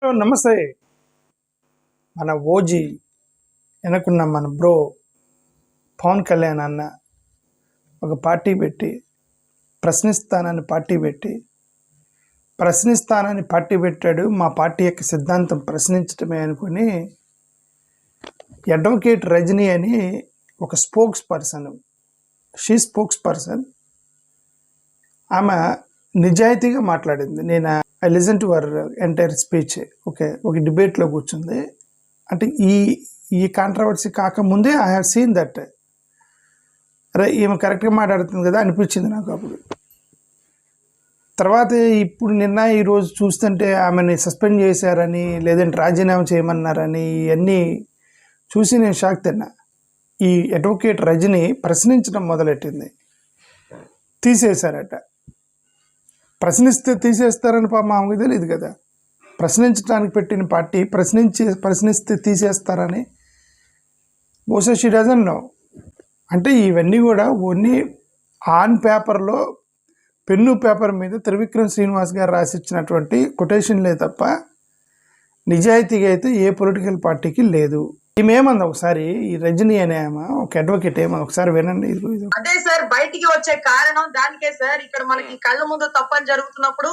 నమస్తే. మన ఓజీ వెనకున్న మన బ్రో పవన్ కళ్యాణ్ అన్న ఒక పార్టీ పెట్టి ప్రశ్నిస్తానని పార్టీ పెట్టాడు. మా పార్టీ యొక్క సిద్ధాంతం ప్రశ్నించటమే అనుకుని అడ్వకేట్ రజనీ అని ఒక స్పోక్స్ పర్సన్ ఆమె నిజాయితీగా మాట్లాడింది. నేను I listen to our entire speech. Okay, ఒక డిబేట్లో కూర్చుంది. అంటే ఈ కాంట్రవర్సీ కాకముందే ఐ హ్యావ్ సీన్ దట్. అరే ఈమె కరెక్ట్గా మాట్లాడుతుంది కదా అనిపించింది నాకు అప్పుడు. తర్వాత ఇప్పుడు ఈరోజు చూస్తుంటే ఆమెని సస్పెండ్ చేశారని, లేదంటే రాజీనామా చేయమన్నారని ఇవన్నీ చూసి నేను షాక్ తిన్నా. ఈ అడ్వకేట్ రజనీ ప్రశ్నించడం మొదలెట్టింది. తీసేశారట. ప్రశ్నిస్తే తీసేస్తారని మామూలుగా తెలియదు కదా. ప్రశ్నించడానికి పెట్టిన పార్టీ ప్రశ్నిస్తే తీసేస్తారని బహుశా షీ డజంట్ నో. అంటే ఇవన్నీ కూడా ఓన్లీ ఆన్ పేపర్లో పెన్ను పేపర్ మీద త్రివిక్రమ్ శ్రీనివాస్ గారు రాసిచ్చినటువంటి కొటేషన్లే తప్ప నిజాయితీగా అయితే ఏ పొలిటికల్ పార్టీకి లేదు. ఈమెమంది ఒకసారి ఈ రజనీ అనే ఒక అడ్వకేట్ ఏమన్నా ఒకసారి వినండి. అదే సార్ బయటికి వచ్చే కారణం దానికే సార్. ఇక్కడ మనకి కళ్ళ ముందు తప్పని జరుగుతున్నప్పుడు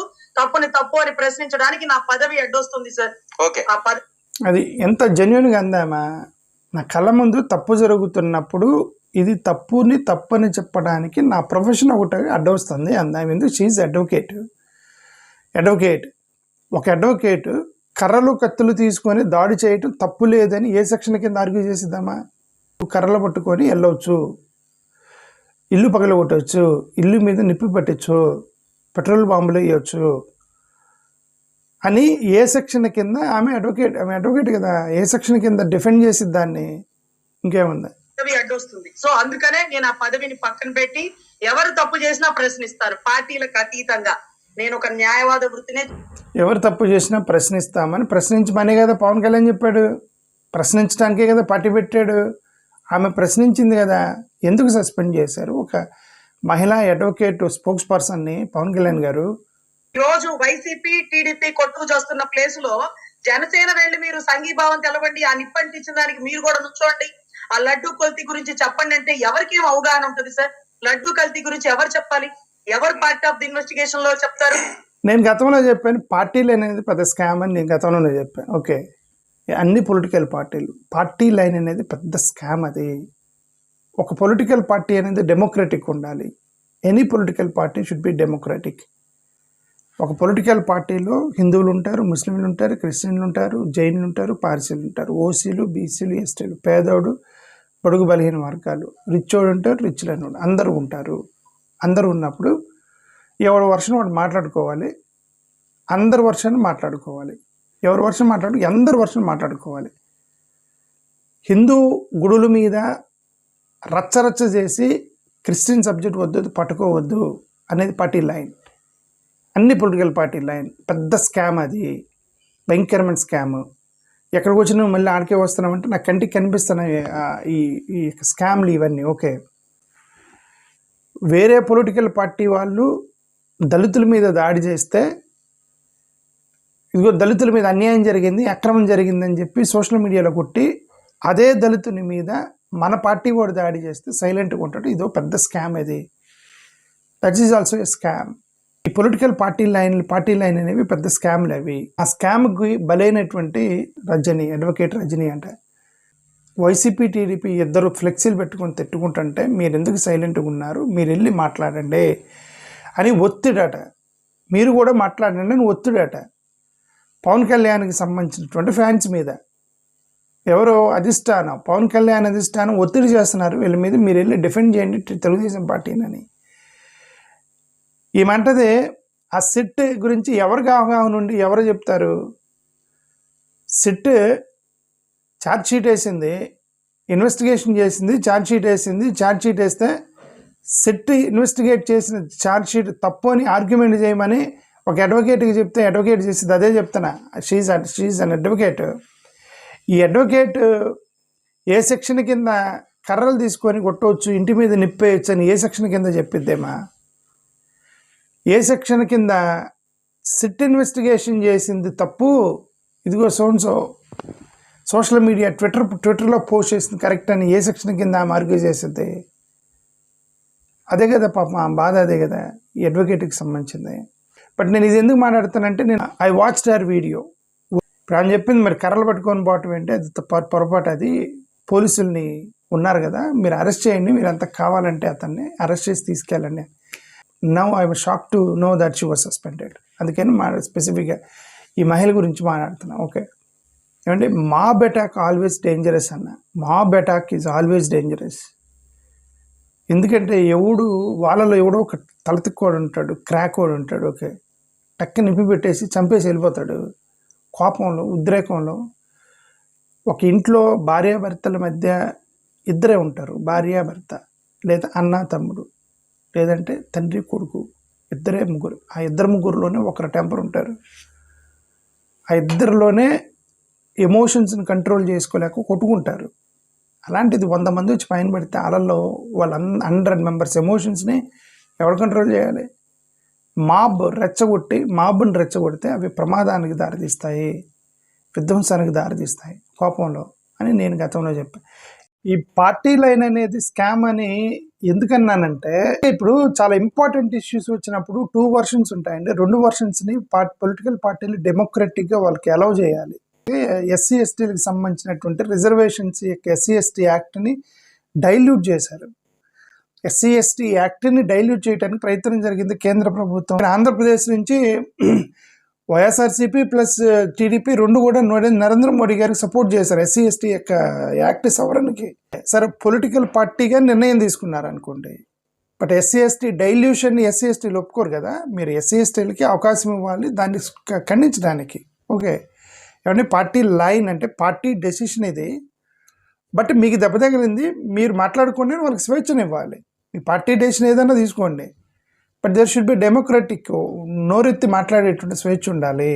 తప్పు అని ప్రశ్నించడానికి నా పదవి అడ్డొస్తుంది సార్. ఓకే, అది ఎంత జెన్యున్ గా అందామా. నా కళ్ళ ముందు తప్పు జరుగుతున్నప్పుడు ఇది తప్పని చెప్పడానికి నా ప్రొఫెషన్ ఒకటి అడ్డొస్తుంది అందాం. ఎందుకు షీఈ్ అడ్వకేట్. ఒక అడ్వకేట్ కర్రలు కత్తులు తీసుకొని దాడి చేయటం తప్పు లేదని ఏ సెక్షన్ కింద ఆర్గ్యూ చేసిద్దామా? కర్రలు పట్టుకొని వెళ్ళవచ్చు, ఇల్లు పగలగొట్టవచ్చు, ఇల్లు మీద నిప్పు పెట్టచ్చు, పెట్రోల్ బాంబులు వేయవచ్చు అని ఏ సెక్షన్ కింద ఆమె అడ్వకేట్ కదా, ఏ సెక్షన్ కింద డిఫెండ్ చేసి దాన్ని ఇంకేముంది అడ్డొస్తుంది. సో అందుకనే నేను ఆ పదవిని పక్కన పెట్టి ఎవరు తప్పు చేసినా ప్రశ్నిస్తారు పార్టీలకు అతీతంగా. నేను ఒక న్యాయవాద వృత్తినే. ఎవరు తప్పు చేసినా ప్రశ్నిస్తామని ప్రశ్నించమనే కదా పవన్ కళ్యాణ్ చెప్పాడు. ప్రశ్నించడానికే కదా పార్టీ పెట్టాడు. ఆమె ప్రశ్నించింది కదా. ఎందుకు సస్పెండ్ చేశారు ఒక మహిళా అడ్వకేట్ స్పోక్స్ పర్సన్ని పవన్ కళ్యాణ్ గారు? రోజు వైసీపీ టీడీపీ కొట్టుకు చేస్తున్న ప్లేస్ లో జనసేన వెళ్ళి మీరు సంఘీభావం తెలవండి, ఆ నిప్పంటించిన దానికి మీరు కూడా నుంచోండి, ఆ లడ్డు కల్తీ గురించి చెప్పండి అంటే ఎవరికేం అవగాహన ఉంటుంది సార్? లడ్డు కల్తీ గురించి ఎవరు చెప్పాలి? ఎవరు పార్ట్ ఆఫ్ ది ఇన్వెస్టిగేషన్ లో చెప్తారు? నేను గతంలో చెప్పాను పార్టీలు అనేది పెద్ద స్కామ్ అని. నేను గతంలోనే చెప్పాను. ఓకే, అన్ని పొలిటికల్ పార్టీ లైన్ అనేది పెద్ద స్కామ్. అది ఒక పొలిటికల్ పార్టీ అనేది డెమోక్రటిక్ ఉండాలి. Any political party should be democratic. ఒక పొలిటికల్ పార్టీలో హిందువులు ఉంటారు, ముస్లింలు ఉంటారు, క్రిస్టియన్లు ఉంటారు, జైన్లు ఉంటారు, పార్సీలు ఉంటారు, ఓసీలు, బీసీలు, ఎస్టీలు, పేదోడు, పొడుగు బలహీన వర్గాలు, రిచ్చోడు ఉంటారు, రిచ్ లేనోడు, అందరూ ఉంటారు. అందరూ ఉన్నప్పుడు ఎవరి వర్షన్ వాడు మాట్లాడుకోవాలి. అందరి వర్షాన్ని మాట్లాడుకోవాలి. ఎవరి వర్షం అందరి వర్షం మాట్లాడుకోవాలి. హిందూ గుడుల మీద రచ్చరచ్చ చేసి క్రిస్టియన్ సబ్జెక్ట్ వద్దు, పట్టుకోవద్దు అనేది పార్టీ లైన్. అన్ని పొలిటికల్ పార్టీ లైన్. పెద్ద స్కామ్ అది, భయంకరమైన స్కామ్. ఎక్కడికి వచ్చినా మళ్ళీ ఆడికే వస్తున్నామంటే నాకు కంటికి కనిపిస్తున్నాయి ఈ స్కామ్లు ఇవన్నీ. ఓకే, వేరే పొలిటికల్ పార్టీ వాళ్ళు దళితుల మీద దాడి చేస్తే ఇదిగో దళితుల మీద అన్యాయం జరిగింది, అక్రమం జరిగిందని చెప్పి సోషల్ మీడియాలో కొట్టి అదే దళితుని మీద మన పార్టీ కూడా దాడి చేస్తే సైలెంట్గా ఉంటాడు. ఇదో పెద్ద స్కామ్. ఇది that is also a scam. ఈ పొలిటికల్ పార్టీ లైన్ అనేవి పెద్ద స్కామ్లు అవి. ఆ స్కామ్కి బలైనటువంటి అడ్వకేట్ రజనీ అంటే వైసీపీ టీడీపీ ఇద్దరు ఫ్లెక్సీలు పెట్టుకొని తిట్టుకుంటుంటే మీరు ఎందుకు సైలెంట్గా ఉన్నారు, మీరు వెళ్ళి మాట్లాడండి అని ఒత్తిడట. మీరు కూడా మాట్లాడండి అని ఒత్తిడట. పవన్ కళ్యాణ్కి సంబంధించినటువంటి ఫ్యాన్స్ మీద ఎవరో పవన్ కళ్యాణ్ అధిష్టానం ఒత్తిడి చేస్తున్నారు వీళ్ళ మీద, మీరు వెళ్ళి డిఫెండ్ చేయండి తెలుగుదేశం పార్టీనని. ఏమంటది ఆ సిట్ గురించి ఎవరికి అవగాహన ఉండి ఎవరు చెప్తారు? సిట్ ఛార్జ్ షీట్ వేసింది, ఇన్వెస్టిగేషన్ చేసింది, ఛార్జ్ షీట్ వేస్తే సిట్ ఇన్వెస్టిగేట్ చేసిన ఛార్జ్ షీట్ తప్పు అని ఆర్గ్యుమెంట్ చేయమని ఒక అడ్వకేట్కి చెప్తే అడ్వకేట్ చేసింది. అదే చెప్తున్నా, షీఈ్ అన్ అడ్వకేట్. ఈ అడ్వకేట్ ఏ సెక్షన్ కింద కర్రలు తీసుకొని కొట్టవచ్చు, ఇంటి మీద నిప్పేయచ్చు అని ఏ సెక్షన్ కింద చెప్పిద్దేమా? ఏ సెక్షన్ కింద సిట్ ఇన్వెస్టిగేషన్ చేసింది తప్పు, ఇదిగో సో సోషల్ మీడియా ట్విట్టర్లో పోస్ట్ చేసింది కరెక్ట్ అని ఏ సెక్షన్ కింద ఆమె ఆర్గ్యూ చేస్తుంది? అదే కదా పాపం ఆ బాధ, అదే కదా ఈ అడ్వకేట్కి సంబంధించింది. బట్ నేను ఇది ఎందుకు మాట్లాడుతానంటే, నేను ఐ వాచ్డ్ హర్ వీడియో. ఇప్పుడు ఆమె చెప్పింది మరి కర్రలు పట్టుకొని పోవటం ఏంటి, అది పొరపాటు. అది పోలీసుల్ని ఉన్నారు కదా, మీరు అరెస్ట్ చేయండి, మీరు అంత కావాలంటే అతన్ని అరెస్ట్ చేసి తీసుకెళ్ళండి. Now I was shock to know that she was suspended. అందుకని స్పెసిఫిక్గా ఈ మహిళ గురించి మాట్లాడుతున్నా. ఓకే, ఏమంటే మాబ్ అటాక్ ఆల్వేస్ డేంజరస్ అన్న. Mob attack is always dangerous. ఎందుకంటే వాళ్ళలో ఎవడో ఒక తలతిక్కోడు ఉంటాడు, క్రాకోడు ఉంటాడు. ఓకే, టక్కి నింపి పెట్టేసి చంపేసి వెళ్ళిపోతాడు కోపంలో, ఉద్రేకంలో. ఒక ఇంట్లో భార్యాభర్తల మధ్య ఇద్దరే ఉంటారు, భార్యాభర్త లేదా అన్న తమ్ముడు, లేదంటే తండ్రి కొడుకు, ఇద్దరే ముగ్గురు. ఆ ముగ్గురులోనే ఒకరు టెంపర్ ఉంటారు. ఆ ఇద్దరిలోనే ఎమోషన్స్ని కంట్రోల్ చేసుకోలేక కొట్టుకుంటారు. అలాంటిది 100 మంది వచ్చి పైన పెడితే వాళ్ళల్లో వాళ్ళ 100 మెంబర్స్ ఎమోషన్స్ని ఎవరు కంట్రోల్ చేయాలి? మాబ్ని రెచ్చగొడితే అవి ప్రమాదానికి దారితీస్తాయి, విధ్వంసానికి దారితీస్తాయి కోపంలో అని నేను గతంలో చెప్పాను. ఈ పార్టీ లైన్ అనేది స్కామ్ అని ఎందుకన్నానంటే, ఇప్పుడు చాలా ఇంపార్టెంట్ ఇష్యూస్ వచ్చినప్పుడు 2 వర్షన్స్ ఉంటాయండి. 2 వర్షన్స్ని పొలిటికల్ పార్టీలు డెమోక్రటిక్గా వాళ్ళకి అలౌ చేయాలి. ఎస్సీ ఎస్టీలకు సంబంధించినటువంటి రిజర్వేషన్స్ యొక్క ఎస్సీ ఎస్టీ యాక్ట్ని డైల్యూట్ చేశారు. ఎస్సీ ఎస్టీ యాక్ట్ని డైల్యూట్ చేయడానికి ప్రయత్నం జరిగింది కేంద్ర ప్రభుత్వం. ఆంధ్రప్రదేశ్ నుంచి వైఎస్ఆర్సీపీ ప్లస్ టీడీపీ రెండు కూడా నరేంద్ర మోడీ గారికి సపోర్ట్ చేశారు ఎస్సీ ఎస్టీ యొక్క యాక్ట్ సవరణకి. సరే, పొలిటికల్ పార్టీగా నిర్ణయం తీసుకున్నారు అనుకోండి, బట్ ఎస్సీ ఎస్టీ డైల్యూషన్ని ఎస్సీ ఎస్టీలు ఒప్పుకోరు కదా. మీరు ఎస్సీ ఎస్టీలకి అవకాశం ఇవ్వాలి దాన్ని ఖండించడానికి. ఓకే, ఏమంటే పార్టీ లైన్ అంటే పార్టీ డెసిషన్ ఇది. బట్ మీకు దెబ్బ తగిలింది, మీరు మాట్లాడుకోండి, వాళ్ళకి స్వేచ్ఛను ఇవ్వాలి. మీ పార్టీ డెసిషన్ ఏదైనా తీసుకోండి, but there should be democratic, నోరెత్తి మాట్లాడేటువంటి స్వేచ్ఛ ఉండాలి.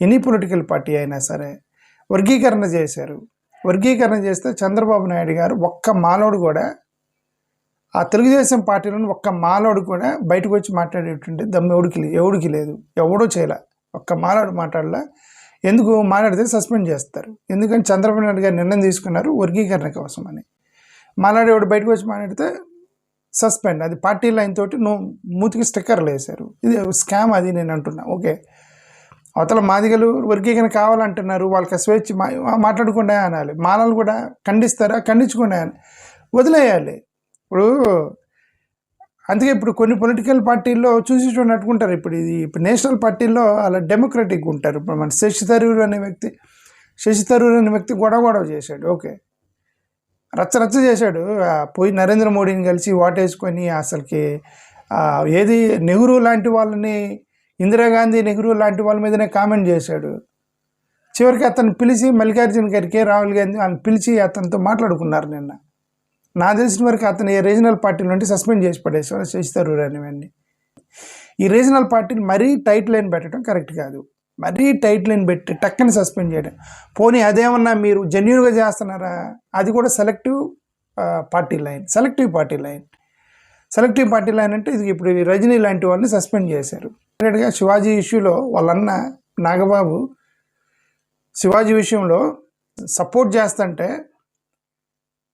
ఎనీ పొలిటికల్ పార్టీ అయినా సరే. వర్గీకరణ చేశారు. వర్గీకరణ చేస్తే చంద్రబాబు నాయుడు గారు ఒక్క మాలోడు కూడా, ఆ తెలుగుదేశం పార్టీలోని ఒక్క మాలోడు కూడా బయటకు వచ్చి మాట్లాడేటువంటి దమ్ము ఎవడికి లేదు. ఎవడో చేయలే, ఒక్క మాలోడు మాట్లాడలే. ఎందుకు మాట్లాడితే సస్పెండ్ చేస్తారు. ఎందుకంటే చంద్రబాబు నాయుడు గారు నిర్ణయం తీసుకున్నారు వర్గీకరణ కోసం అని. మాట్లాడేవాడు బయటకు వచ్చి మాట్లాడితే సస్పెండ్. అది పార్టీ లైన్ తోటి మూతికి స్టిక్కర్లు వేశారు. ఇది స్కామ్, అది నేను అంటున్నా. ఓకే, అవతల మాదిగలు వర్గీకరణ కావాలంటున్నారు, వాళ్ళకి స్వేచ్ఛ మాట్లాడకుండా అనాలి. మాలలు కూడా ఖండిస్తారా, ఖండించకుండా వదిలేయాలి. అందుకే ఇప్పుడు కొన్ని పొలిటికల్ పార్టీల్లో చూసి చూడట్టుకుంటారు. ఇప్పుడు నేషనల్ పార్టీల్లో అలా డెమోక్రటిక్ ఉంటారు. ఇప్పుడు మన శశి థరూర్ అనే వ్యక్తి గొడవ చేశాడు. ఓకే, రచ్చ చేశాడు. పోయి నరేంద్ర మోడీని కలిసి ఓటేసుకొని అసలుకి ఏది నెహ్రూ లాంటి వాళ్ళని, ఇందిరాగాంధీ నెహ్రూ లాంటి వాళ్ళ మీదనే కామెంట్ చేశాడు. చివరికి అతను పిలిచి మల్లికార్జున గారికి, రాహుల్ గాంధీ వాళ్ళని పిలిచి అతనితో మాట్లాడుకున్నారు. నిన్న నా తెలిసిన వరకు అతను ఏ రీజనల్ పార్టీ నుండి సస్పెండ్ చేసి పడేసాడు శశి థరూర్ అనేవన్నీ. ఈ రీజనల్ పార్టీని మరీ టైట్ లైన్ పెట్టడం కరెక్ట్ కాదు. మరీ టైట్ లైన్ పెట్టి టక్కని సస్పెండ్ చేయడం. పోనీ అదేమన్నా మీరు జెన్యూన్గా చేస్తున్నారా? అది కూడా selective party line. Selective party line అంటే ఇది ఇప్పుడు రజనీ లాంటి వాళ్ళని సస్పెండ్ చేశారు. డైరెక్ట్గా శివాజీ ఇష్యూలో వాళ్ళన్న నాగబాబు శివాజీ విషయంలో సపోర్ట్ చేస్తుంటే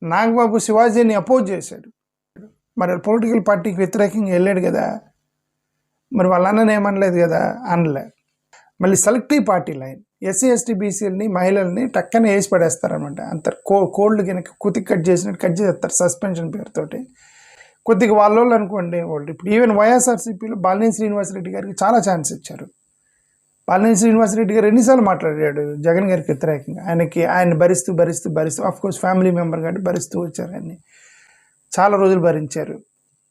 నాగబాబు శివాజీని అపోజ్ చేశాడు. మరి పొలిటికల్ పార్టీకి వ్యతిరేకంగా వెళ్ళాడు కదా, మరి వాళ్ళ అన్నని ఏమనలేదు కదా, అనలే. మళ్ళీ selective party line, SC ST బీసీలని, మహిళల్ని టక్కనే వేసి పడేస్తారనమాట. అంత కోల్డ్ కనుక కుతికి కట్ చేస్తారు సస్పెన్షన్ పేరుతోటి. కొద్దిగా వాళ్ళు అనుకోండి, వాళ్ళు ఇప్పుడు ఈవెన్ వైఎస్ఆర్సీపీలో బాలినేని శ్రీనివాసరెడ్డి గారికి చాలా ఛాన్స్ ఇచ్చారు. బాలినేని శ్రీనివాసరెడ్డి గారు ఎన్నిసార్లు మాట్లాడాడు జగన్ గారికి వ్యతిరేకంగా. ఆయన భరిస్తూ ఆఫ్కోర్స్ ఫ్యామిలీ మెంబర్ కాబట్టి భరిస్తూ వచ్చారు. ఆయన్ని చాలా రోజులు భరించారు.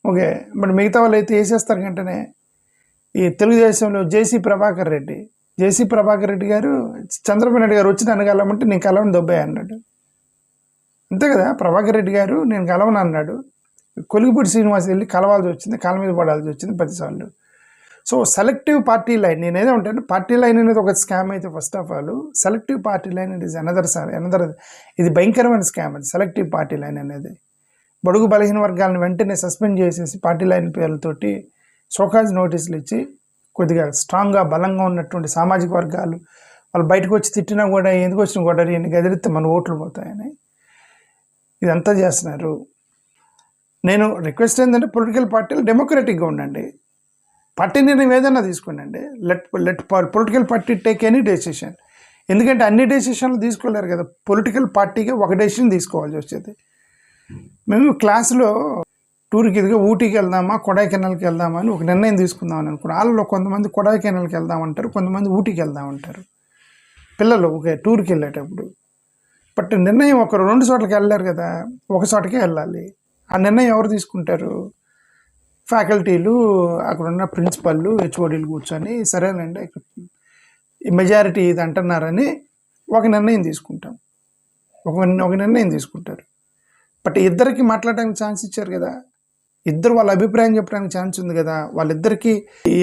ఓకే, మరి మిగతా వాళ్ళు అయితే వేసేస్తారు వెంటనే. ఈ తెలుగుదేశంలో జేసీ ప్రభాకర్ రెడ్డి గారు చంద్రబాబు నాయుడు గారు వచ్చి నన్ను కలవమంటే నేను కలవని దొబ్బాయి అన్నాడు. అంతే కదా, ప్రభాకర్ రెడ్డి గారు నేను కలవను అన్నాడు. కొలిగిపూడి శ్రీనివాస్ వెళ్ళి కలవాల్సి వచ్చింది, కాళ్ళ మీద పడాల్సి వచ్చింది 10 సార్లు. సో సెలెక్టివ్ పార్టీ లైన్, నేనేదో ఉంటాను. పార్టీ లైన్ అనేది ఒక స్కామ్ అయితే first of all, selective party line it is another ఇది భయంకరమైన స్కామ్. అది సెలెక్టివ్ పార్టీ లైన్ అనేది బడుగు బలహీన వర్గాలను వెంటనే సస్పెండ్ చేసేసి పార్టీ లైన్ పేర్లతోటి షోకాజ్ నోటీసులు ఇచ్చి కొద్దిగా స్ట్రాంగ్గా బలంగా ఉన్నటువంటి సామాజిక వర్గాలు, వాళ్ళు బయటకు వచ్చి తిట్టినా కూడా ఎందుకు వచ్చిన కూడా ఈయన గదిలిస్తే మన ఓట్లు పోతాయని ఇదంతా చేస్తున్నారు. నేను రిక్వెస్ట్ ఏంటంటే పొలిటికల్ పార్టీలు డెమోక్రటిక్గా ఉండండి, పార్టీ నిర్ణయం ఏదైనా తీసుకోండి. Let political party take any decision. ఎందుకంటే అన్ని డెసిషన్లు తీసుకోలేరు కదా, పొలిటికల్ పార్టీగా ఒక డెసిషన్ తీసుకోవాల్సి వచ్చేది. మేము క్లాసులో టూర్కి ఇదిగా ఊటీకి వెళ్దామా కొడైకెనాల్కి వెళ్దామా అని ఒక నిర్ణయం తీసుకుందామని అనుకున్నాను. వాళ్ళలో కొంతమంది కొడైకెనాల్కి వెళ్దామంటారు, కొంతమంది ఊటీకి వెళ్దామంటారు పిల్లలు ఒకే టూర్కి వెళ్ళేటప్పుడు. బట్ నిర్ణయం ఒకరు 2 చోట్లకి వెళ్ళారు కదా, ఒక చోటకే వెళ్ళాలి. ఆ నిర్ణయం ఎవరు తీసుకుంటారు? ఫ్యాకల్టీలు, అక్కడ ఉన్న ప్రిన్సిపల్లు, హెచ్ఓడీలు కూర్చొని సరేనండి మెజారిటీ ఇది అంటున్నారని ఒక నిర్ణయం తీసుకుంటాం, ఒక నిర్ణయం తీసుకుంటారు. బట్ ఇద్దరికి మాట్లాడడానికి ఛాన్స్ ఇచ్చారు కదా, ఇద్దరు వాళ్ళ అభిప్రాయం చెప్పడానికి ఛాన్స్ ఉంది కదా. వాళ్ళిద్దరికి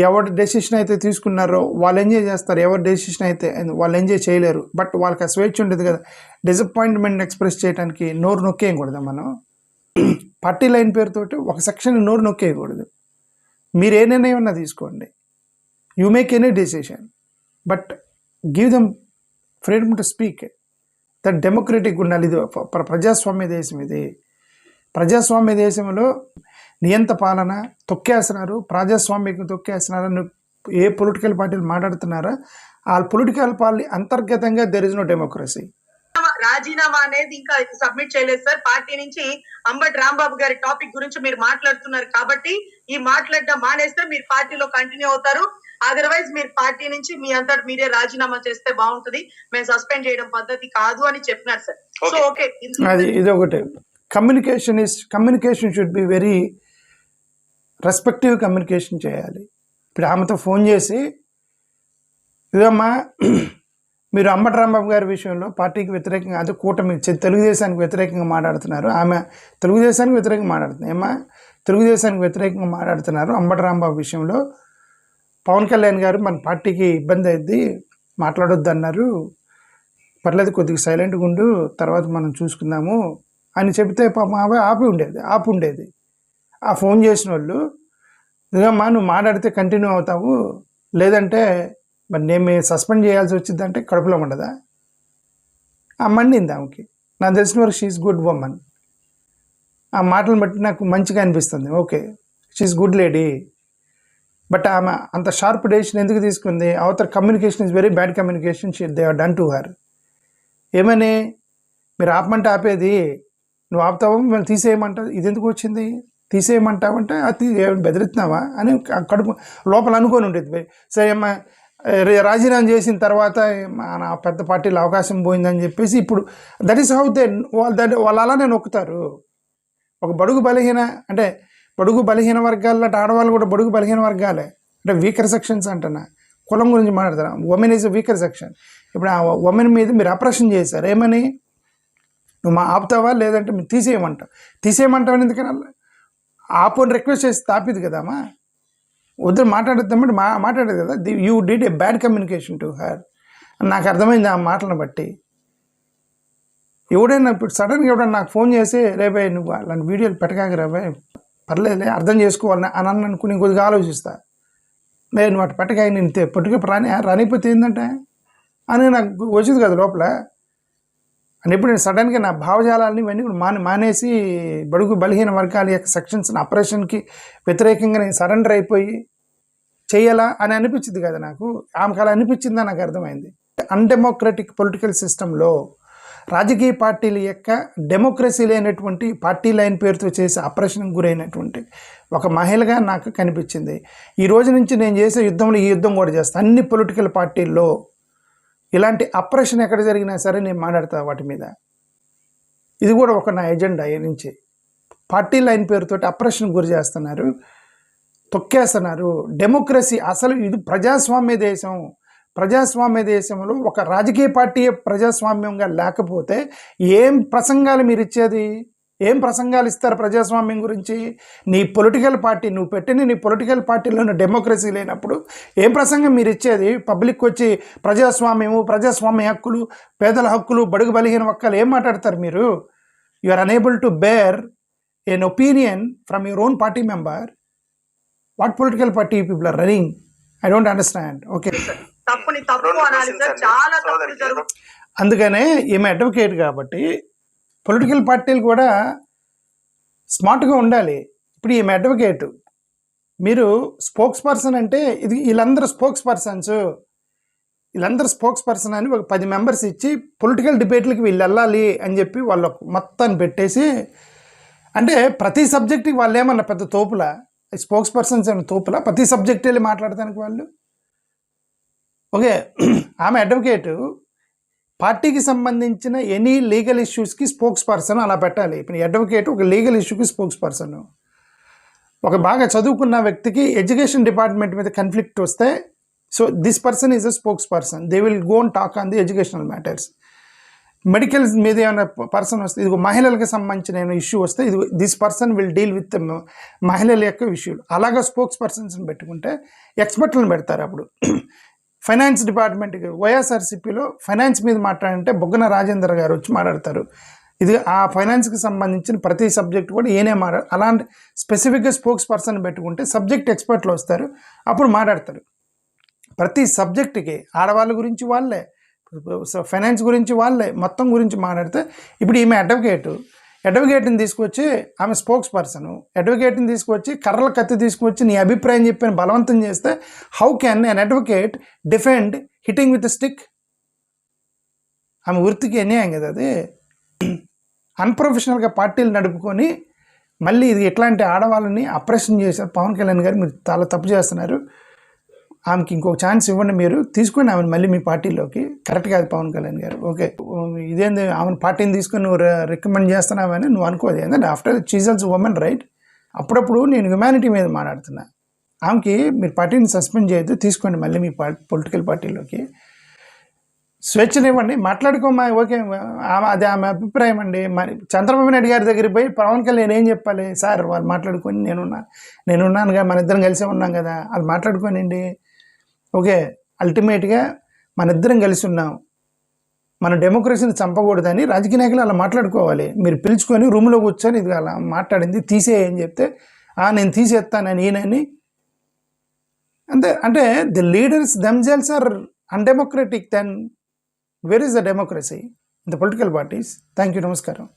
ఎవరి డెసిషన్ అయితే తీసుకున్నారో వాళ్ళు ఎంజాయ్ చేస్తారు, ఎవరి డెసిషన్ అయితే వాళ్ళు ఎంజాయ్ చేయలేరు. బట్ వాళ్ళకి ఆ స్వేచ్ఛ ఉంటుంది కదా డిసప్పాయింట్మెంట్ ఎక్స్ప్రెస్ చేయడానికి. నోరు నొక్కేయకూడదు మనం, పార్టీ లైన్ పేరుతోటి ఒక సెక్షన్ నోరు నొక్కేయకూడదు. మీరు ఏ నిర్ణయం అన్నా తీసుకోండి, you make any decision, but give them freedom to speak. That democratic ఉండాలి. ఇది ప్రజాస్వామ్య దేశం, ఇది ప్రజాస్వామ్య దేశంలో నియంత పాలన తొక్కేస్తున్నారు, ప్రజాస్వామ్యం తొక్కేస్తున్నారని ఏ పొలిటికల్ పార్టీలు మాట్లాడుతున్నారో ఆ పొలిటికల్ పార్టీ అంతర్గతంగా దెర్ ఇస్ నో డెమోక్రసీ. రాజీనామా అనేది ఇంకా సబ్మిట్ చేయలేదు సార్. పార్టీ నుంచి అంబటి రాంబాబు గారి టాపిక్ గురించి మీరు మాట్లాడుతున్నారు కాబట్టి ఈ మాట్లాడడం మానేస్తే మీరు పార్టీలో కంటిన్యూ అవుతారు. అదర్వైజ్ మీరు పార్టీ నుంచి మీ అంతటి మీరే రాజీనామా చేస్తే బాగుంటది, మేము సస్పెండ్ చేయడం పద్ధతి కాదు అని చెప్పినారు సార్. సో ఓకే, ఇది ఒకటి. Communication should be very respective communication చేయాలి. ఇప్పుడు ఆమెతో ఫోన్ చేసి ఇదమ్మా మీరు అంబటి రాంబాబు గారి విషయంలో పార్టీకి వ్యతిరేకంగా, అది కూటమి తెలుగుదేశానికి వ్యతిరేకంగా మాట్లాడుతున్నారు, ఆమె తెలుగుదేశానికి వ్యతిరేకంగా మాట్లాడుతుంది, ఏమా తెలుగుదేశానికి వ్యతిరేకంగా మాట్లాడుతున్నారు అంబటి రాంబాబు విషయంలో. పవన్ కళ్యాణ్ గారు మన పార్టీకి ఇబ్బంది అయింది మాట్లాడొద్దు అన్నారు, పర్లేదు కొద్దిగా సైలెంట్గా ఉండు తర్వాత మనం చూసుకుందాము అని చెబితే పాపం ఆపి ఉండేది. ఆ ఫోన్ చేసిన వాళ్ళు ఇదమ్మా నువ్వు మాట్లాడితే కంటిన్యూ అవుతావు, లేదంటే మరి నేను సస్పెండ్ చేయాల్సి వచ్చిందంటే కడుపులో ఉండదా? ఆ మండింది ఆమెకి. నాకు తెలిసిన వరకు షీఈస్ గుడ్ ఉమెన్. ఆ మాటలను బట్టి నాకు మంచిగా అనిపిస్తుంది. Okay, she's good lady. But ఆమె అంత షార్ప్ డెసిషన్ ఎందుకు తీసుకుంది? అవతల communication is very bad communication they are done to her. ఏమని మీరు ఆపమంటే ఆపేది, నువ్వు ఆపుతావు మేము తీసేయమంటావు, ఇది ఎందుకు వచ్చింది తీసేయమంటావంటే అది బెదిరిస్తున్నావా అని కడుపు లోపల అనుకొని ఉండేది. సరే అమ్మా రాజీనామా చేసిన తర్వాత మన పెద్ద పార్టీలో అవకాశం పోయిందని చెప్పేసి ఇప్పుడు దట్ ఈస్ హౌ దే వాళ్ళు అలానే నొక్కుతారు. ఒక బడుగు బలహీన వర్గాల్లో ఆడవాళ్ళు కూడా బడుగు బలహీన వర్గాలే, అంటే వీకర్ సెక్షన్స్ అంటున్నా. కులం గురించి మాట్లాడతారు, ఉమెన్ ఈజ్ వీకర్ సెక్షన్. ఇప్పుడు ఆ ఉమెన్ మీద మీరు ఆపరేషన్ చేశారు, ఏమని నువ్వు ఆపుతావా లేదంటే మీరు తీసేయమంటావని ఎందుకన్నా ఆపుని రిక్వెస్ట్ చేసి తాపిది కదమ్మా, వద్దు మాట్లాడద్దామంటే మాట్లాడేది కదా. You did a bad communication to her అని నాకు అర్థమైంది ఆ మాటలను బట్టి. ఎవడైనా ఇప్పుడు సడన్గా ఎవడన్నా నాకు ఫోన్ చేసి రేపే నువ్వు అలాంటి వీడియోలు పెట్టగాక రేపే పర్లేదులే అర్థం చేసుకోవాలని అని అనుకుని కొద్దిగా ఆలోచిస్తా. నేను వాటి పెట్టగాక నేను పట్టుకు రానిపోతే ఏంటంటే అని నాకు వచ్చింది కదా లోపల. అని ఇప్పుడు నేను సడన్గా నా భావజాలాలని ఇవన్నీ కూడా మానేసి బడుగు బలహీన వర్గాల యొక్క సెక్షన్స్ ఆపరేషన్కి వ్యతిరేకంగా నేను సరెండర్ అయిపోయి చేయాలా అని అనిపించింది కదా నాకు. ఆమెకు అలా అనిపించిందా నాకు అర్థమైంది. అన్డెమోక్రటిక్ పొలిటికల్ సిస్టంలో రాజకీయ పార్టీల యొక్క డెమోక్రసీ లేనటువంటి పార్టీ లైన్ పేరుతో చేసే ఆపరేషన్కి గురైనటువంటి ఒక మహిళగా నాకు కనిపించింది. ఈ రోజు నుంచి నేను చేసే యుద్ధంలో ఈ యుద్ధం కూడా చేస్తాను. అన్ని పొలిటికల్ పార్టీల్లో ఇలాంటి ఆపరేషన్ ఎక్కడ జరిగినా సరే నేను మాట్లాడతా వాటి మీద. ఇది కూడా ఒక నా ఎజెండా నుంచి. పార్టీ లైన్ పేరుతోటి ఆపరేషన్ గురి చేస్తున్నారు, తొక్కేస్తున్నారు. డెమోక్రసీ అసలు ఇది ప్రజాస్వామ్య దేశంలో ఒక రాజకీయ పార్టీ ప్రజాస్వామ్యంగా లేకపోతే ఏం ప్రసంగాలు మీరు ఇచ్చేది? ఏం ప్రసంగాలు ఇస్తారు ప్రజాస్వామ్యం గురించి? నీ పొలిటికల్ పార్టీ నువ్వు పెట్టిన నీ పొలిటికల్ పార్టీలోని డెమోక్రసీ లేనప్పుడు ఏం ప్రసంగం మీరు ఇచ్చేది? పబ్లిక్ వచ్చి ప్రజాస్వామ్య హక్కులు, పేదల హక్కులు, బడుగు బలహీన వర్గాలు ఏం మాట్లాడతారు మీరు? You are unable to bear an opinion from your own party member. What political party people are running? I don't understand. Okay. తప్పుని తప్పు అనాలి సార్. చాలా తప్పులు జరుగుతాయి. అందుకనే ఈమె అడ్వకేట్ కాబట్టి పొలిటికల్ పార్టీలు కూడా స్మార్ట్గా ఉండాలి. ఇప్పుడు ఈమె అడ్వకేట్, మీరు స్పోక్స్ పర్సన్ అంటే ఇది వీళ్ళందరూ స్పోక్స్ పర్సన్ అని ఒక 10 మెంబర్స్ ఇచ్చి పొలిటికల్ డిబేట్లకి వీళ్ళు వెళ్ళాలి అని చెప్పి వాళ్ళు మొత్తాన్ని పెట్టేసి, అంటే ప్రతి సబ్జెక్ట్కి వాళ్ళు ఏమన్నా పెద్ద తోపులా, స్పోక్స్ పర్సన్స్ ఏమన్నా తోపులా ప్రతి సబ్జెక్ట్ వెళ్ళి మాట్లాడటానికి వాళ్ళు? ఓకే, ఆమె అడ్వకేటు పార్టీకి సంబంధించిన ఎనీ లీగల్ ఇష్యూస్కి స్పోక్స్ పర్సన్ అలా పెట్టాలి. ఇప్పుడు అడ్వకేట్ ఒక లీగల్ ఇష్యూకి స్పోక్స్ పర్సన్, ఒక బాగా చదువుకున్న వ్యక్తికి ఎడ్యుకేషన్ డిపార్ట్మెంట్ మీద కన్ఫ్లిక్ట్ వస్తే, so this person is a spokes person, they will go and talk on the educational matters. Medical మీద ఏమైనా పర్సన్ వస్తే, ఇది మహిళలకు సంబంధించిన ఇష్యూ వస్తే ఇది this person will deal with మహిళల యొక్క ఇష్యూలు. అలాగా స్పోక్స్ పర్సన్స్ని పెట్టుకుంటే ఎక్స్పర్ట్లను పెడతారు. అప్పుడు ఫైనాన్స్ డిపార్ట్మెంట్కి వైఎస్ఆర్సీపీలో ఫైనాన్స్ మీద మాట్లాడంటే బొగ్గన రాజేందర్ గారు వచ్చి మాట్లాడతారు. ఇది ఆ ఫైనాన్స్కి సంబంధించిన ప్రతి సబ్జెక్ట్ కూడా ఏనే అలాంటి స్పెసిఫిక్గా స్పోక్స్ పర్సన్ పెట్టుకుంటే సబ్జెక్ట్ ఎక్స్పర్ట్లు వస్తారు, అప్పుడు మాట్లాడతారు. ప్రతి సబ్జెక్టుకి ఆడవాళ్ళ గురించి వాళ్ళే, ఫైనాన్స్ గురించి వాళ్ళే, మొత్తం గురించి మాట్లాడితే, ఇప్పుడు ఈమె అడ్వకేట్ని తీసుకొచ్చి ఆమె స్పోక్స్ పర్సన్, అడ్వకేట్ని తీసుకొచ్చి కర్రల కత్తి తీసుకొచ్చి నీ అభిప్రాయం చెప్పని బలవంతం చేస్తే, how can an advocate defend hitting with stick? ఆమె వృత్తికి అన్యాయం కదా అది. అన్ప్రొఫెషనల్గా పార్టీలు నడుపుకొని మళ్ళీ ఇది ఎట్లాంటి ఆడవాళ్ళని అప్రెషన్ చేశారు పవన్ కళ్యాణ్ గారు. మీరు చాలా తప్పు చేస్తున్నారు. ఆమెకి ఇంకొక ఛాన్స్ ఇవ్వండి, మీరు తీసుకొని ఆమెను మళ్ళీ మీ పార్టీలోకి. కరెక్ట్ కాదు పవన్ కళ్యాణ్ గారు. ఓకే, ఇదేంది ఆమెను పార్టీని తీసుకొని నువ్వు రికమెండ్ చేస్తున్నావని నువ్వు అనుకోదు. ఏంటంటే after she's also women, right? అప్పుడప్పుడు నేను హ్యుమానిటీ మీద మాట్లాడుతున్నా. ఆమెకి మీరు పార్టీని సస్పెండ్ చేయొద్దు, తీసుకోండి మళ్ళీ మీ పొలిటికల్ పార్టీలోకి. స్వేచ్ఛనివ్వండి, మాట్లాడుకోమా. ఓకే, అది ఆమె అభిప్రాయం అండి. మరి చంద్రబాబు నాయుడు గారి దగ్గరికి పోయి పవన్ కళ్యాణ్ ఏం చెప్పాలి? సార్ వాళ్ళు మాట్లాడుకొని నేనున్నానుగా, మన ఇద్దరం కలిసే ఉన్నాం కదా, అది మాట్లాడుకోనండి. ఓకే, అల్టిమేట్గా మన ఇద్దరం కలిసి ఉన్నాం, మన డెమోక్రసీని చంపకూడదని రాజకీయ నాయకులు అలా మాట్లాడుకోవాలి. మీరు పిలుచుకొని రూమ్లో కూర్చొని ఇది అలా మాట్లాడింది తీసేయని చెప్తే, నేను తీసేస్తానని ఈయనని అంతే. అంటే the leaders themselves are undemocratic, then where is the democracy in the political parties? Thank you, namaskaram.